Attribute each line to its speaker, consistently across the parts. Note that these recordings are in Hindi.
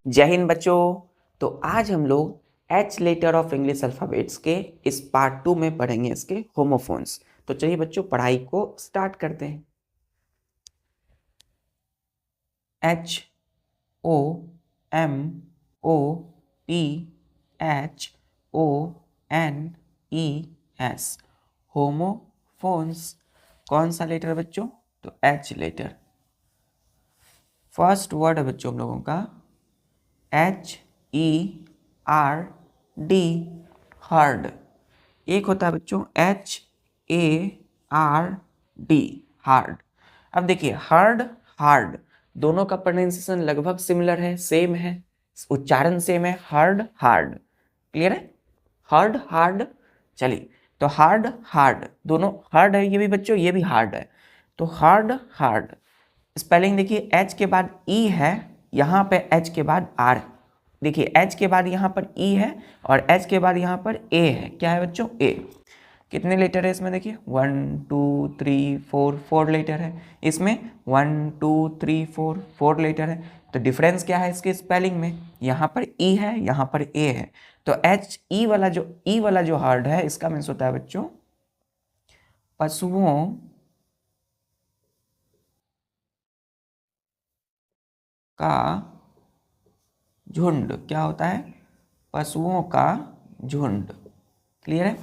Speaker 1: जय हिंद बच्चों। तो आज हम लोग H letter of English alphabets के इस पार्ट 2 में पढ़ेंगे इसके होमोफोन्स। तो चलिए बच्चों पढ़ाई को स्टार्ट करते हैं। H O M O P H O N E S, homophones. कौन सा लेटर है बच्चों? तो एच लेटर। फर्स्ट वर्ड है बच्चों हम लोगों का HERD, हर्ड। एक होता है बच्चों HARD, हार्ड। अब देखिए हर्ड हार्ड दोनों का प्रोनाउंसिएशन लगभग सिमिलर है, सेम है, उच्चारण सेम है। हर्ड हार्ड, क्लियर है? Heard hard. चलिए तो हार्ड हार्ड दोनों हार्ड है, ये भी बच्चों ये भी हार्ड है। तो हार्ड हार्ड स्पेलिंग देखिए, एच के बाद ई है, यहाँ पे एच के बाद आर। देखिए एच के बाद यहाँ पर ई है और एच के बाद यहाँ पर ए है। क्या है बच्चों? ए। कितने लेटर है इसमें? देखिए 1 2 3 4, 4 लेटर है इसमें। 1 2 3 4, 4 लेटर है। तो डिफरेंस क्या है इसके स्पेलिंग में? यहाँ पर ई है, यहाँ पर ए है। तो एच ई वाला जो हार्ड है, इसका मीन्स होता है बच्चों पशुओं का झुंड। क्या होता है? पशुओं का झुंड। क्लियर है?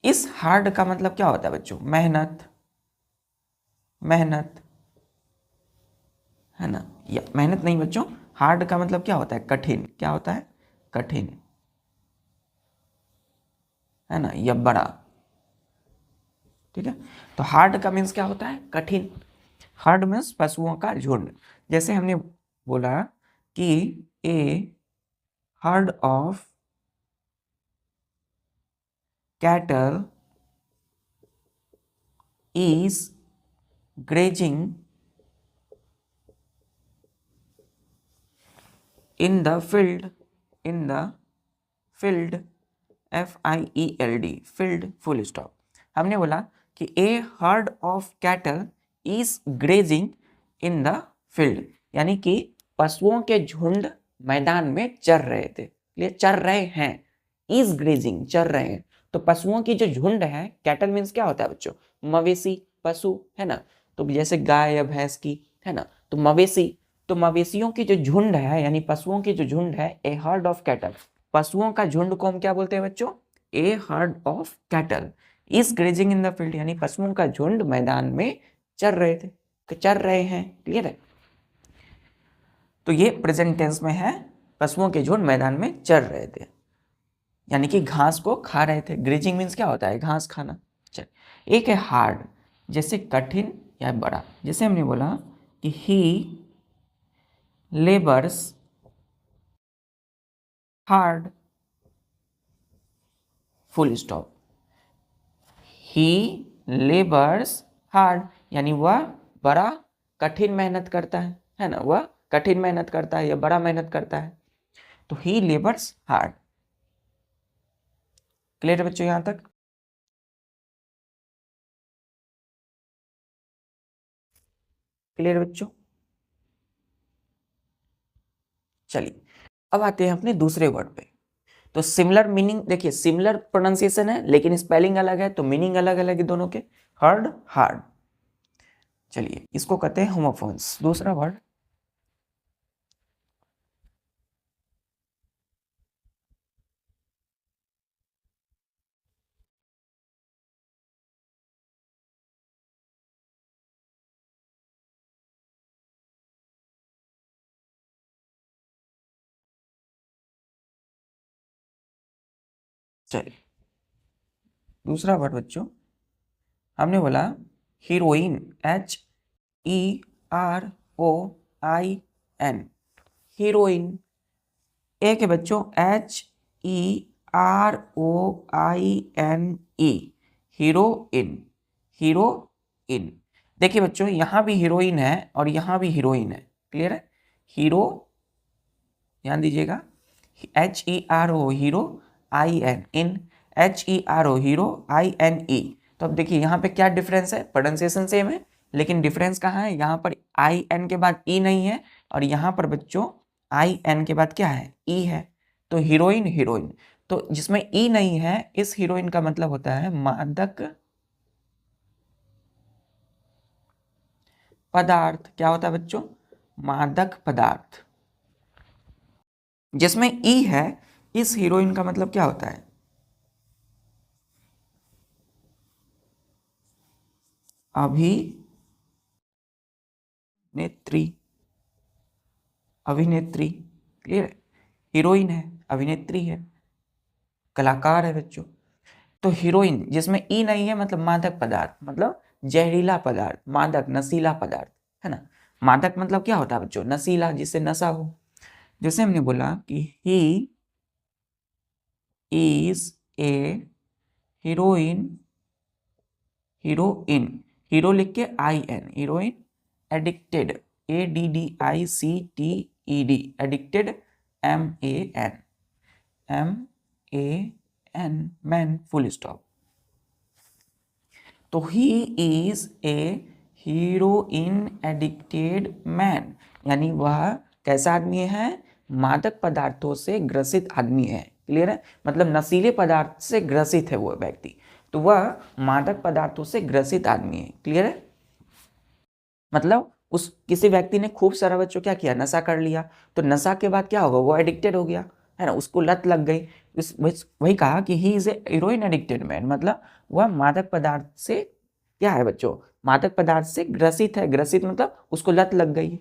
Speaker 1: इस हार्ड का मतलब क्या होता है बच्चों? मेहनत, मेहनत है ना? या मेहनत नहीं बच्चों, हार्ड का मतलब क्या होता है? कठिन। क्या होता है? कठिन, है ना? या बड़ा। ठीक है, तो हार्ड का मीन्स क्या होता है? कठिन। हार्ड मीन्स पशुओं का झुंड। जैसे हमने बोला कि a herd of cattle is grazing in the field, in the field, FIELD, field, full stop। हमने बोला कि a herd of cattle is grazing in the field, यानी कि पशुओं के झुंड मैदान में चर रहे थे। ये चर रहे हैं, is grazing, चर रहे हैं। तो पशुओं की जो झुंड है, कैटल मीन्स क्या होता है बच्चों? मवेशी, पशु, है ना? तो जैसे गाय या भैंस की, है ना? तो मवेशी, तो मवेशियों की जो झुंड है, यानी पशुओं की जो झुंड है, ए हर्ड ऑफ कैटल, पशुओं का झुंड को हम क्या बोलते हैं बच्चों? A herd of cattle is grazing in the field, यानी पशुओं का झुंड मैदान में चर रहे थे, चर रहे हैं। क्लियर है? तो ये प्रेजेंट टेंस में है, पशुओं के झुंड मैदान में चर रहे थे, यानी कि घास को खा रहे थे। ग्रेजिंग मीन्स क्या होता है? घास खाना। चल, एक है हार्ड, जैसे कठिन या बड़ा। जैसे हमने बोला कि ही लेबर्स हार्ड, फुल स्टॉप। ही लेबर्स हार्ड, यानी वह बड़ा कठिन मेहनत करता है ना? वह कठिन मेहनत करता है या बड़ा मेहनत करता है। तो ही लेबर्स हार्ड। क्लियर है बच्चों? यहां तक क्लियर बच्चों? चलिए अब आते हैं अपने दूसरे वर्ड पे। तो सिमिलर मीनिंग देखिए, सिमिलर प्रोनाउंसिएशन है लेकिन स्पेलिंग अलग है, तो मीनिंग अलग अलग है दोनों के। Heard hard. चलिए इसको कहते हैं होमोफोन्स। दूसरा वर्ड चलिए, दूसरा वर्ड बच्चों हमने बोला हीरोइन, HEROIN, हीरोइन। एक है बच्चों HEROINE, हीरोइन, हीरोइन। देखिए बच्चों यहां भी हीरोइन है और यहां भी हीरोइन है। क्लियर है? हीरो, ध्यान दीजिएगा, HERO hero, IN, HERO hero, INE। तो अब देखिए यहाँ पे क्या डिफरेंस है? प्रोनाउंसिएशन सेम है लेकिन डिफरेंस कहाँ है? यहाँ पर IN के बाद ई नहीं है और यहाँ पर बच्चों IN के बाद क्या है, E है, तो हीरोइन हीरोइन, तो जिसमें E नहीं है इस हीरोइन का मतलब होता है मादक पदार्थ। क्या होता है बच्चों, मादक पदार्थ। जिसमें E है इस हीरोइन का मतलब क्या होता है, अभिनेत्री, अभिनेत्री, क्लियर, हीरोइन है, अभिनेत्री है, कलाकार है बच्चों। तो हीरोइन जिसमें ई नहीं है मतलब मादक पदार्थ, मतलब जहरीला पदार्थ, मादक नशीला पदार्थ, है ना। मादक मतलब क्या होता है बच्चों, नशीला, जिससे नशा हो। जैसे हमने बोला कि he is a heroin, heroin, hero लिख के IN, heroin, addicted, ADDICTED, addicted, MAN, MAN, man, full stop. तो he is a heroin addicted man, यानी वह कैसा आदमी है, मादक पदार्थों से ग्रसित आदमी है। क्लियर है, मतलब नशीले पदार्थ से ग्रसित है वो व्यक्ति, तो वह मादक पदार्थों से ग्रसित आदमी है। क्लियर है, मतलब उस किसी व्यक्ति ने खूब सारा बच्चों क्या किया, नशा कर लिया, तो नशा के बाद क्या होगा, वो एडिक्टेड हो गया, है ना, उसको लत लग गई। वही कहा कि he is a heroin addicted man, मतलब वह मादक पदार्थ से क्या है बच्चों, मादक पदार्थ से ग्रसित है, ग्रसित मतलब उसको लत लग गई।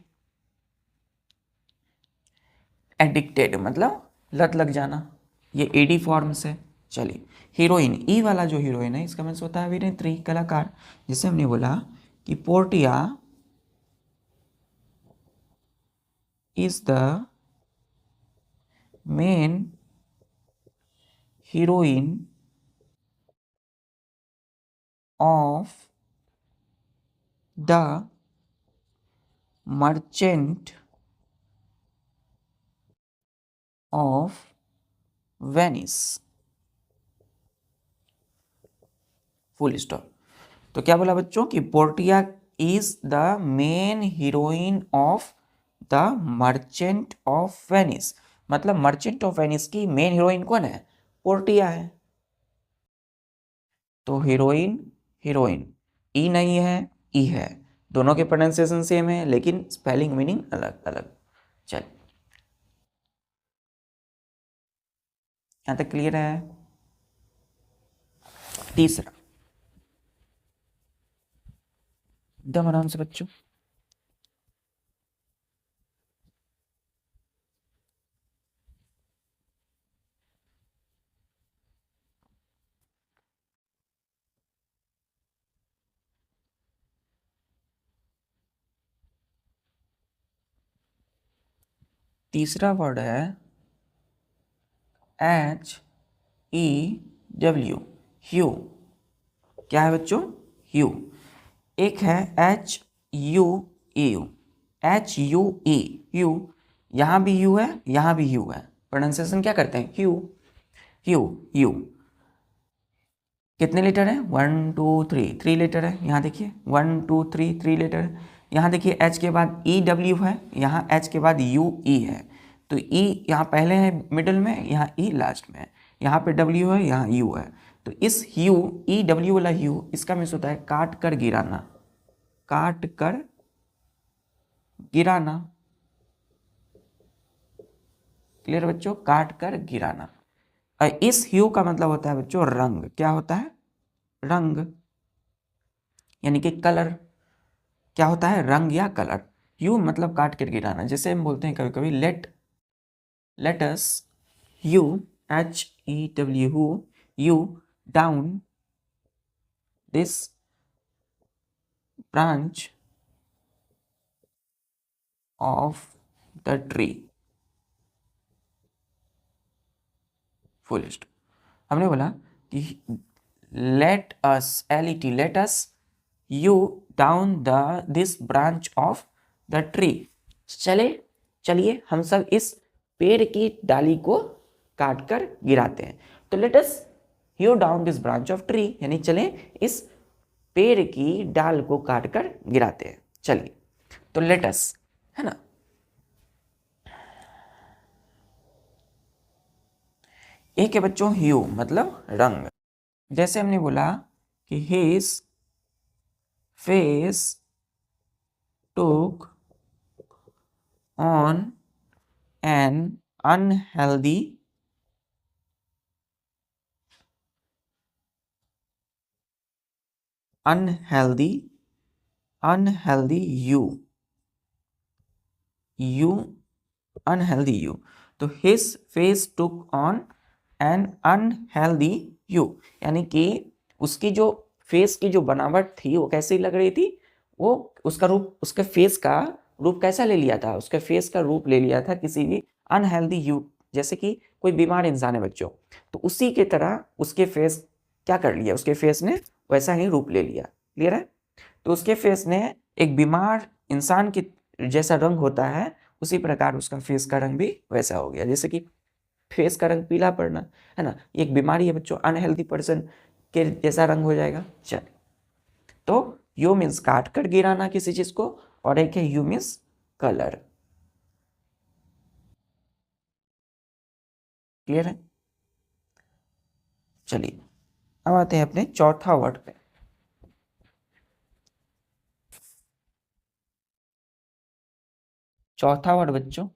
Speaker 1: एडिक्टेड मतलब लत लग जाना, ये एडी फॉर्म्स है। चलिए, हीरोइन, ई वाला जो हीरोइन है इसका मतलब होता है अभिनेत्री, कलाकार। जैसे हमने बोला कि Portia is the main heroine of the merchant of Venice, full stop. तो क्या बोला बच्चों कि Portia is the main heroine of the merchant of Venice, मतलब मर्चेंट ऑफ वेनिस की मेन हीरोइन कौन है, पोर्टिया है। तो हीरोइन हीरोइन, ई नहीं है, ई है, दोनों के प्रोनाउंसिएशन सेम है लेकिन स्पेलिंग मीनिंग अलग अलग। चल, यहां तक क्लियर है। तीसरा, एकदम आराम से बच्चों, तीसरा वर्ड है HEW, ह्यू। क्या है बच्चों, ह्यू। एक है HUEU, HUE, ह्यू, यहां भी यू है, यहां भी यू है, प्रोनाउंसिएशन क्या करते हैं, ह्यू, ह्यू, यू। कितने लेटर है, 1 2 3, 3 लेटर है, यहाँ देखिए 1 2 3, 3 लेटर है। यहाँ देखिए H के बाद EW है, यहाँ H के बाद UE है, तो E यहाँ पहले है मिडिल में, यहाँ E लास्ट में है, यहाँ पे W है, यहाँ U है। तो इस ह्यू, EW वाला ह्यू, इसका मीन्स होता है काट कर गिराना, काट कर गिराना। क्लियर बच्चों, काट कर गिराना। और इस ह्यू का मतलब होता है बच्चों रंग। क्या होता है, रंग, यानी कि कलर। क्या होता है, रंग या कलर। ह्यू मतलब काट कर गिराना। जैसे हम बोलते हैं कभी कभी let us you, HEW, you down this branch of the tree, full stop. हमने बोला कि let us, LET, let us you down this branch of the tree, चलिए हम सब इस पेड़ की डाली को काट कर गिराते हैं। तो let us you down this branch of tree, यानी चलें इस पेड़ की डाल को काट कर गिराते हैं। चलिए, तो लेट अस, है ना, एक है बच्चों ह्यू मतलब रंग। जैसे हमने बोला कि his face took on an unhealthy unhealthy unhealthy hue unhealthy hue. तो his face took on an unhealthy hue, यानी कि उसकी जो फेस की जो बनावट थी वो कैसी लग रही थी, वो उसका रूप, उसके फेस का रूप कैसा ले लिया था, उसके फेस का रूप ले लिया था किसी भी अनहेल्दी यू, जैसे कि कोई बीमार इंसान है बच्चों, तो उसी के तरह उसके फेस क्या कर लिया, उसके फेस ने वैसा ही रूप ले लिया। क्लियर है? तो उसके फेस ने एक बीमार इंसान के जैसा रंग होता है, उसी प्रकार उसका फेस का रंग भी वैसा हो गया। जैसे कि फेस का रंग पीला पड़ना है ना, एक बीमारी है बच्चों, अनहेल्दी पर्सन के जैसा रंग हो जाएगा। चल, तो यू मीन्स काट कर गिराना किसी चीज को, और एक है यू मीन्स कलर। क्लियर है? चलिए अब आते हैं अपने चौथा वर्ड पे। चौथा वर्ड बच्चों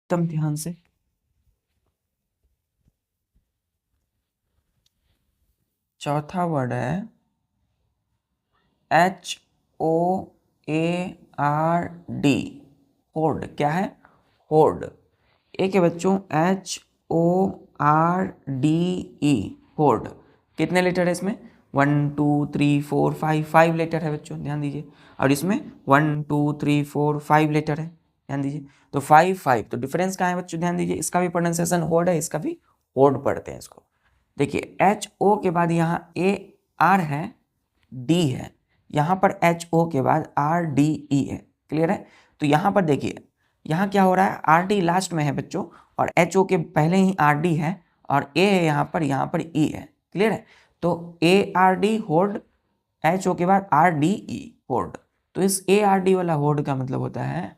Speaker 1: एकदम ध्यान से, चौथा वर्ड है HOARD। होर्ड क्या है? होर्ड। एक है बच्चों HORDE, होर्ड। कितने लेटर है इसमें? 1 2 3 4 5, 5 लेटर है बच्चों, ध्यान दीजिए। और इसमें 1 2 3 4 5 लेटर है, ध्यान दीजिए। तो 5 5, तो डिफरेंस कहाँ है बच्चों? ध्यान दीजिए, इसका भी प्रोनाउंसिएशन होर्ड है, इसका भी होर्ड पढ़ते हैं इसको। देखिए HO के बाद यहाँ AR है, D है, यहाँ पर HO के बाद RDE है। क्लियर है? तो यहाँ पर देखिए, यहाँ क्या हो रहा है, RD लास्ट में है बच्चों, और HO के पहले ही RD है, और A है यहाँ पर E है। क्लियर है? तो ARD होल्ड, HO के बाद RDE होल्ड। तो इस ARD वाला होल्ड का मतलब होता है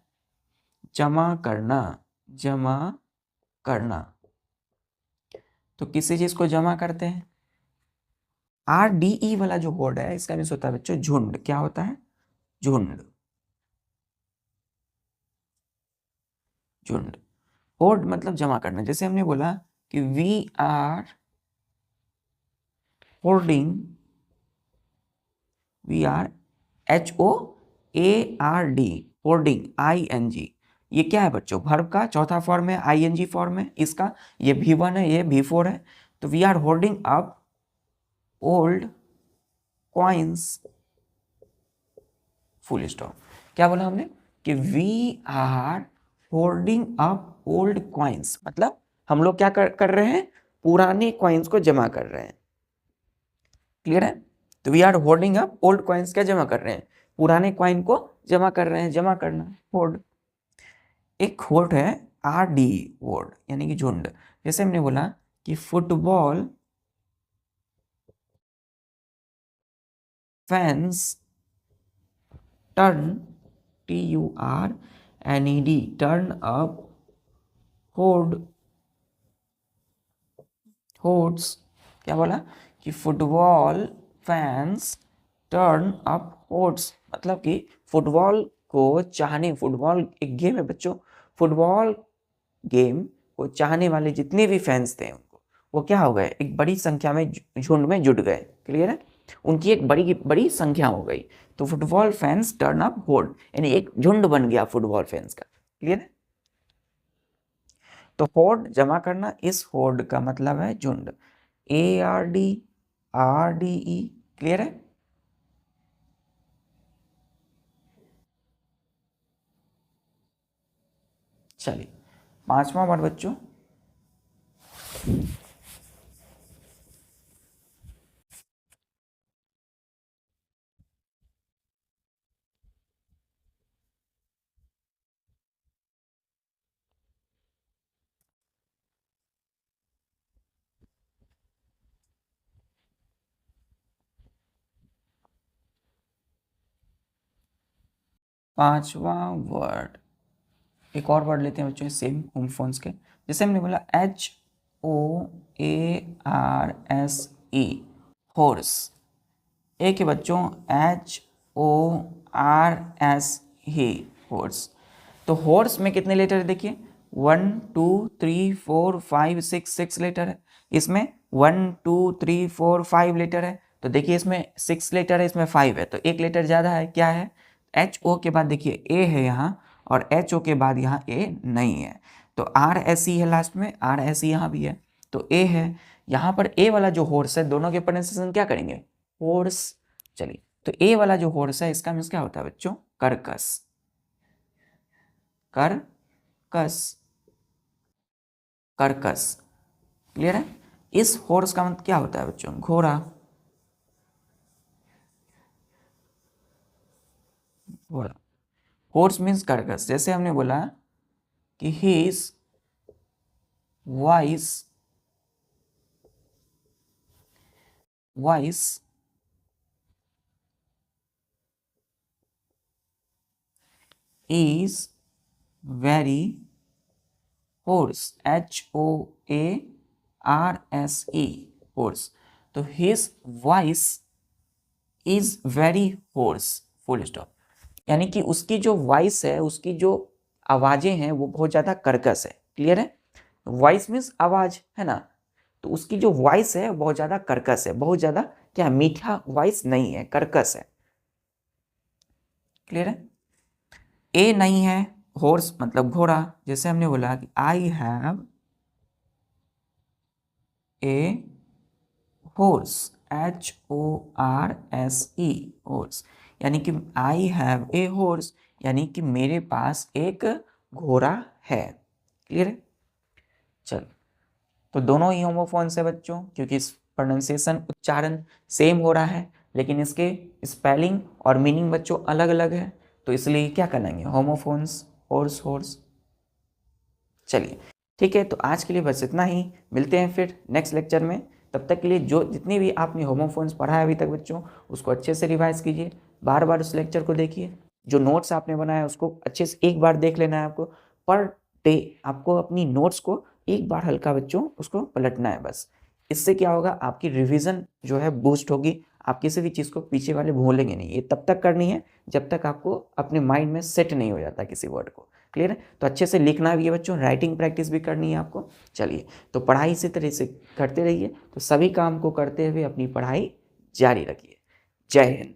Speaker 1: जमा करना, जमा करना। तो किसी चीज को जमा करते हैं। RDE वाला जो होल्ड है, इसका मीन्स होता है बच्चों झुंड। क्या होता है? झुंड। झुंड। होर्ड मतलब जमा करना। जैसे हमने बोला कि we are hoarding, we are HOARD, hoarding ING। ये क्या है बच्चों? वर्ब का चौथा फॉर्म है, ING फॉर्म है इसका। ये V1 है, ये V4 है। तो we are holding up old coins, full stop. क्या बोला हमने? कि we are holding up old coins, मतलब हम लोग क्या कर रहे हैं? पुराने कॉइन्स को जमा कर रहे हैं। क्लियर है? तो we are holding up old coins, क्या जमा कर रहे हैं? पुराने कॉइन को जमा कर रहे हैं, जमा करना होल्ड। एक होल्ड है RD होल्ड, यानी कि झुंड। जैसे हमने बोला कि football fans turn, TURNED, turn up hold, hoards. क्या बोला? कि football fans turn up hoards, मतलब कि फुटबॉल को चाहने, फुटबॉल एक गेम है बच्चों, फुटबॉल गेम को चाहने वाले जितने भी फैंस थे उनको, वो क्या हो गए? एक बड़ी संख्या में झुंड में जुट गए। क्लियर है? उनकी एक बड़ी बड़ी संख्या हो गई। तो football fans turn up hold, यानी एक झुंड बन गया फुटबॉल फैंस का। क्लियर है? तो होर्ड जमा करना, इस होर्ड का मतलब है झुंड। ARD RDE। क्लियर है? चलिए पांचवा वर्ड बच्चों, पांचवा वर्ड, एक और वर्ड लेते हैं बच्चों सेम होमोफोन्स के। जैसे हमने बोला HOARSE, हॉर्स। एक है बच्चों HORSE, हॉर्स। तो हॉर्स में कितने लेटर है देखिए, 1 2 3 4 5 6 लेटर है। इसमें 1 2 3 4 5 लेटर है। तो देखिए इसमें 6 लेटर है, इसमें 5 है, तो एक लेटर ज़्यादा है। क्या है? HO के बाद देखिए A है यहाँ, और HO के बाद यहाँ A नहीं है। तो RSE है लास्ट में, RSE यहाँ भी है, तो A है। यहाँ पर A वाला जो हॉर्स है, दोनों के प्रोनाउंसिएशन क्या करेंगे? हॉर्स। चलिए, तो A वाला जो हॉर्स है इसका मीन्स क्या होता है बच्चों? कर्कस। Kirkus, Kirkus. क्लियर है? इस हॉर्स का मतलब क्या होता है बच्चों? घोड़ा। घोड़ा, हॉर्स मीन्स कर्कस। जैसे हमने बोला कि his voice is very hoarse, HOARSE, hoarse। तो his voice is very hoarse, full stop. यानी कि उसकी जो वॉइस है, उसकी जो आवाजें हैं वो बहुत ज्यादा कर्कश है। क्लियर है? वॉइस मीन्स आवाज है ना, तो उसकी जो वॉइस है बहुत ज्यादा कर्कश है, बहुत ज्यादा क्या मीठा वॉइस नहीं है, कर्कश है। क्लियर है? ए नहीं है, हॉर्स मतलब घोड़ा। जैसे हमने बोला कि I have a horse, HORSE, horse. यानी कि आई हैव ए हॉर्स, यानी कि मेरे पास एक घोड़ा है। क्लियर है? चलो, तो दोनों ही होमोफोन्स है बच्चों, क्योंकि इस प्रोनाउंसिएशन उच्चारण सेम हो रहा है, लेकिन इसके स्पेलिंग और मीनिंग बच्चों अलग अलग है। तो इसलिए क्या करेंगे? Homophones, horse, horse. चलिए ठीक है, तो आज के लिए बस इतना ही। मिलते हैं फिर नेक्स्ट लेक्चर में। तब तक के लिए जो जितने भी आपने होमोफोन्स पढ़ा है अभी तक बच्चों, उसको अच्छे से रिवाइज कीजिए, बार बार उस लेक्चर को देखिए। जो नोट्स आपने बनाया उसको अच्छे से एक बार देख लेना है आपको। पर डे आपको अपनी नोट्स को एक बार हल्का बच्चों उसको पलटना है बस। इससे क्या होगा? आपकी रिवीजन जो है बूस्ट होगी, आप किसी भी चीज़ को पीछे वाले भूलेंगे नहीं। ये तब तक करनी है जब तक आपको अपने माइंड में सेट नहीं हो जाता किसी वर्ड को। क्लियर है? तो अच्छे से लिखना भी है बच्चों, राइटिंग प्रैक्टिस भी करनी है आपको। चलिए, तो पढ़ाई इसी तरह से करते रहिए, तो सभी काम को करते हुए अपनी पढ़ाई जारी रखिए। जय हिंद।